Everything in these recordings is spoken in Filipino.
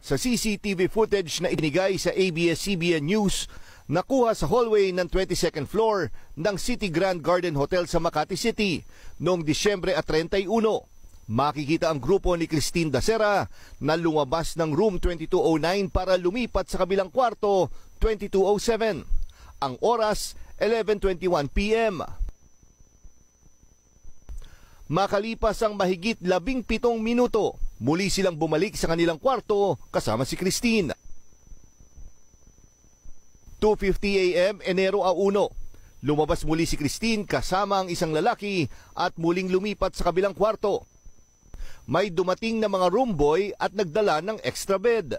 Sa CCTV footage na inigay sa ABS-CBN News, nakuha sa hallway ng 22nd floor ng City Grand Garden Hotel sa Makati City noong Disyembre 31. Makikita ang grupo ni Christine Dacera na lumabas ng room 2209 para lumipat sa kabilang kwarto 2207. Ang oras 11:21 PM. Makalipas ang mahigit 17 minuto, muli silang bumalik sa kanilang kwarto kasama si Christine. 2:50 AM, Enero 1. Lumabas muli si Christine kasama ang isang lalaki at muling lumipat sa kabilang kwarto. May dumating na mga room boy at nagdala ng extra bed.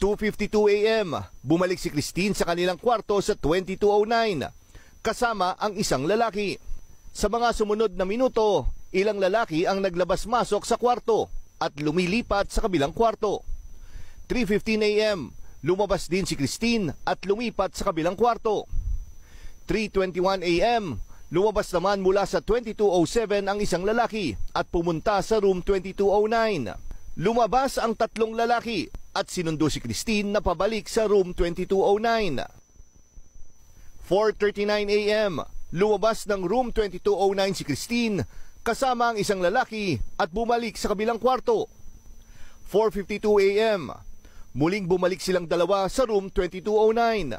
2:52 AM, bumalik si Christine sa kanilang kwarto sa 2209, kasama ang isang lalaki. Sa mga sumunod na minuto, ilang lalaki ang naglabas-masok sa kwarto at lumilipat sa kabilang kwarto. 3:15 AM, lumabas din si Christine at lumipat sa kabilang kwarto. 3:21 AM, lumabas naman mula sa 2207 ang isang lalaki at pumunta sa room 2209. Lumabas ang tatlong lalaki at sinundo si Christine na pabalik sa room 2209. 4:39 AM, lumabas ng room 2209 si Christine kasama ang isang lalaki at bumalik sa kabilang kwarto. 4:52 AM, muling bumalik silang dalawa sa room 2209.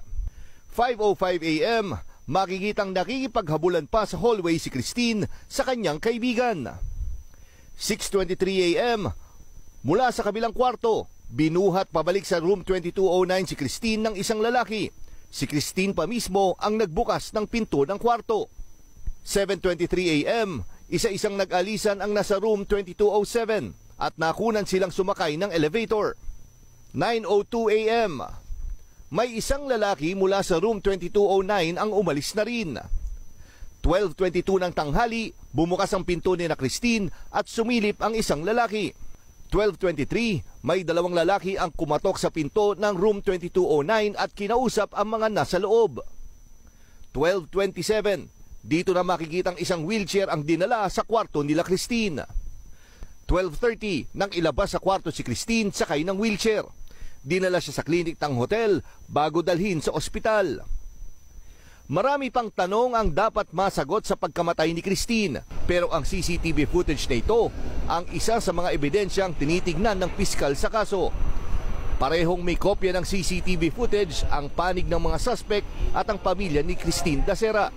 5:05 AM, makikitang nakikipaghabulan pa sa hallway si Christine sa kanyang kaibigan. 6:23 AM, mula sa kabilang kwarto, binuhat pabalik sa room 2209 si Christine ng isang lalaki. Si Christine pa mismo ang nagbukas ng pinto ng kwarto. 7:23 AM, isa-isang nag-alisan ang nasa room 2207 at nakunan silang sumakay ng elevator. 9:02 AM, may isang lalaki mula sa room 2209 ang umalis na rin. 12:22 ng tanghali, bumukas ang pinto ni na Christine at sumilip ang isang lalaki. 12:23, may dalawang lalaki ang kumatok sa pinto ng room 2209 at kinausap ang mga nasa loob. 12:27, dito na makikitang isang wheelchair ang dinala sa kwarto nila Christine. 12:30, nang ilabas sa kwarto si Christine sakay ng wheelchair. Dinala siya sa klinik ng hotel bago dalhin sa ospital. Marami pang tanong ang dapat masagot sa pagkamatay ni Christine, pero ang CCTV footage na ito ang isa sa mga ebidensyang tinitignan ng piskal sa kaso. Parehong may kopya ng CCTV footage ang panig ng mga suspect at ang pamilya ni Christine Dacera.